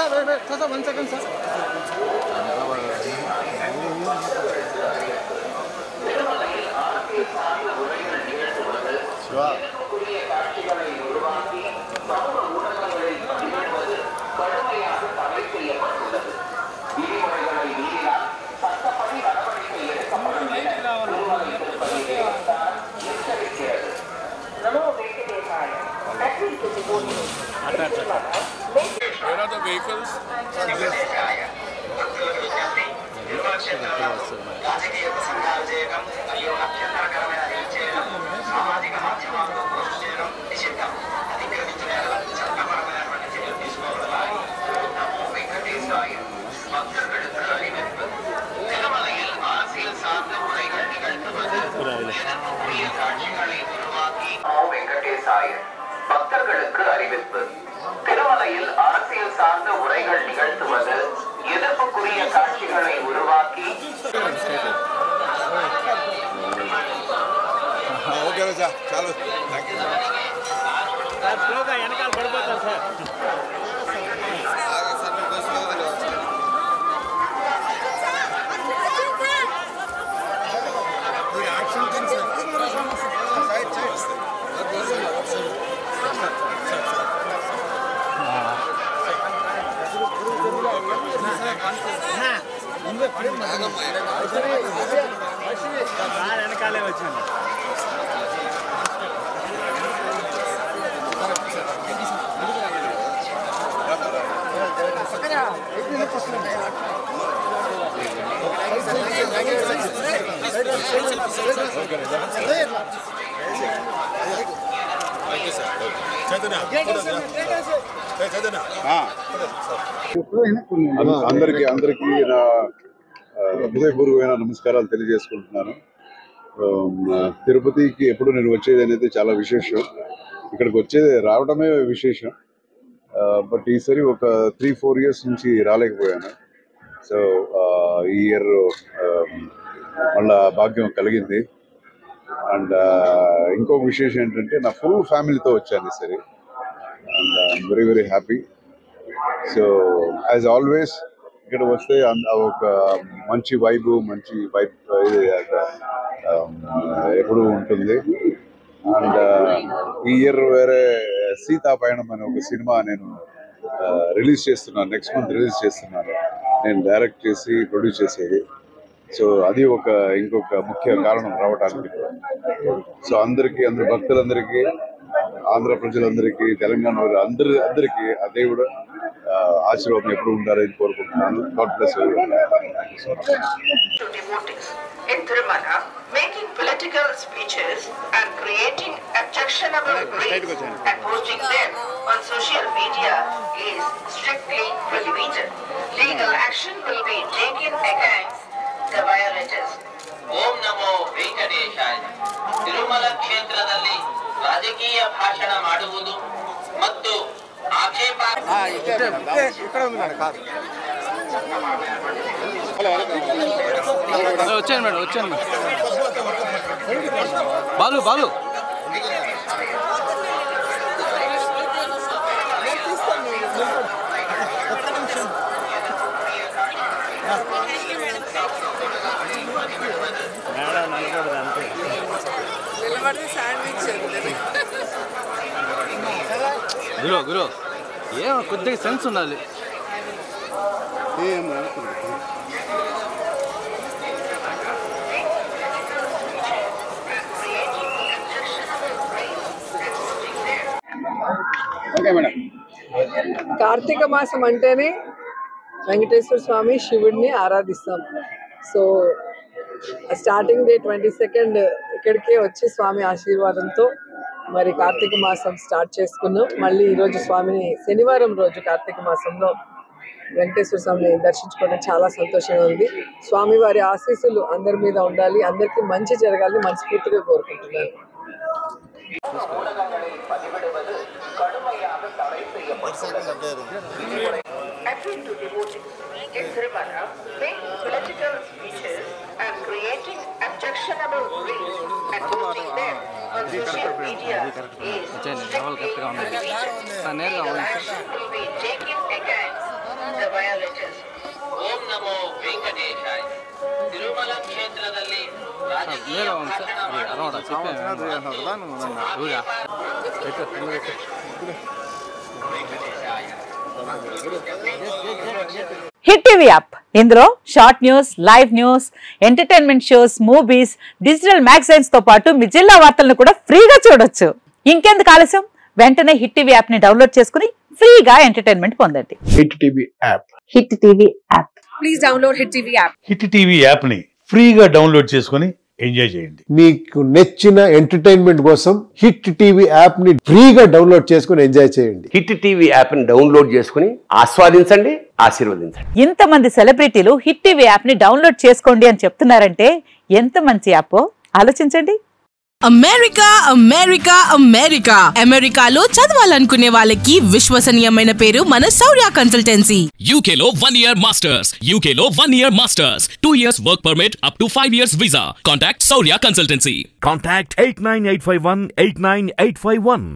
sir, 1 second, sir. Sure. Where are the vehicles? பக்தர்களுக்கு அறிவிப்பு. திருமலையில் அரசியல் சார்ந்த உரைகள் நிகழ்த்துவது, எதிர்ப்புக்குரிய காட்சிகளை உருவாக்கி వెనకాలే వచ్చాను. అందరికీ నా హృదయపూర్వకమైన నమస్కారాలు తెలియజేసుకుంటున్నాను. తిరుపతికి ఎప్పుడు నేను వచ్చేది అనేది చాలా విశేషం. ఇక్కడికి వచ్చేది రావడమే విశేషం. బట్ ఈసారి ఒక 3-4 years నుంచి రాలేకపోయాను. సో ఈ ఇయర్ మళ్ళా భాగ్యం కలిగింది. అండ్ ఇంకొక విశేషం ఏంటంటే నా ఫుల్ ఫ్యామిలీతో వచ్చాను ఈసారి. And I'm very very happy. So as always ఇక్కడ వస్తే ఒక మంచి వైబ్ ఎప్పుడు ఉంటుంది. అండ్ ఈ ఇయర్ వేరే సీతాపయణం అనే ఒక సినిమా నేను రిలీజ్ చేస్తున్నాను. నెక్స్ట్ మంత్ రిలీజ్ చేస్తున్నాను. నేను డైరెక్ట్ చేసి ప్రొడ్యూస్ చేసేది. సో అది ఇంకొక ముఖ్య కారణం రావడానికి. సో అందరి భక్తులందరికీ, ఆంధ్ర ప్రజలందరికీ, తెలంగాణ అందరికీ ఆ దేవుడు ఆశీర్వాదం ఎప్పుడు ఉండాలని కోరుకుంటున్నాను. God bless you. in Tirumala, making political speeches and creating objectionable reels and posting them on social media is strictly prohibited. Legal action will be taken against the violators. Om Namo Venkateshaya. Tirumala ಕ್ಷೇತ್ರದಲ್ಲಿ ರಾಜಕೀಯ ಭಾಷಣ ಮಾಡುವುದು ಮತ್ತು ಆಕ್ಷೇಪ వచ్చాను madam. Balu గురు ఏం కొద్దిగా sense ఉండాలి. కార్తీక మాసం అంటేనే వెంకటేశ్వర స్వామి శివుడిని ఆరాధిస్తాం. సో స్టార్టింగ్ డే 22nd ఇక్కడికే వచ్చి స్వామి ఆశీర్వాదంతో మరి కార్తీక మాసం స్టార్ట్ చేసుకున్నాం. మళ్ళీ ఈరోజు స్వామిని శనివారం రోజు కార్తీక మాసంలో వెంకటేశ్వర స్వామిని దర్శించుకోవడం చాలా సంతోషంగా ఉంది. స్వామివారి ఆశీస్సులు అందరి మీద ఉండాలి, అందరికీ మంచి జరగాలని మనస్ఫూర్తిగా కోరుకుంటున్నాను. in Tirumala, making political speeches and creating objectionable reels and posting them on social media is strictly prohibited. Legal action will be taken against నేనే ఉంది సార్ అరవడా చెప్పాను ఊరా హిట్ టీవీ యాప్ ఇందులో short news, live news, entertainment shows, movies, digital magazines తో పాటు మీ జిల్లా వార్తలను కూడా ఫ్రీగా చూడొచ్చు. ఇంకెందుకు ఆలస్యం, వెంటనే హిట్ టీవీ యాప్ ని డౌన్లోడ్ చేసుకుని ఫ్రీగా ఎంటర్టైన్మెంట్ పొందండి. Hit TV app. Hit TV app. Please download hit TV app. Hit TV app ని ఫ్రీగా డౌన్లోడ్ చేసుకుని ఎంజాయ్ చేయండి. మీకు నచ్చిన ఎంటర్టైన్మెంట్ కోసం హిట్ టీవీ యాప్ ని ఫ్రీగా డౌన్లోడ్ చేసుకుని ఎంజాయ్ చేయండి. హిట్ టీవీ యాప్ ని డౌన్లోడ్ చేసుకుని ఆస్వాదించండి, ఆశీర్వదించండి. ఇంతమంది సెలబ్రిటీలు హిట్ టీవీ యాప్ ని డౌన్లోడ్ చేసుకోండి అని చెప్తున్నారంటే ఎంత మంచి యాప్ ఆలోచించండి. అమెరికా అమెరికా అమెరికా అమెరికాలో చదవాలనుకునే వాళ్ళకి విశ్వసనీయమైన పేరు మన శౌర్య కన్సల్టెన్సీ. UK లో 1 year masters, UK లో 1 year masters, 2 years work permit up to 5 years visa. Contact Saurya Consultancy. Contact 89851 89851.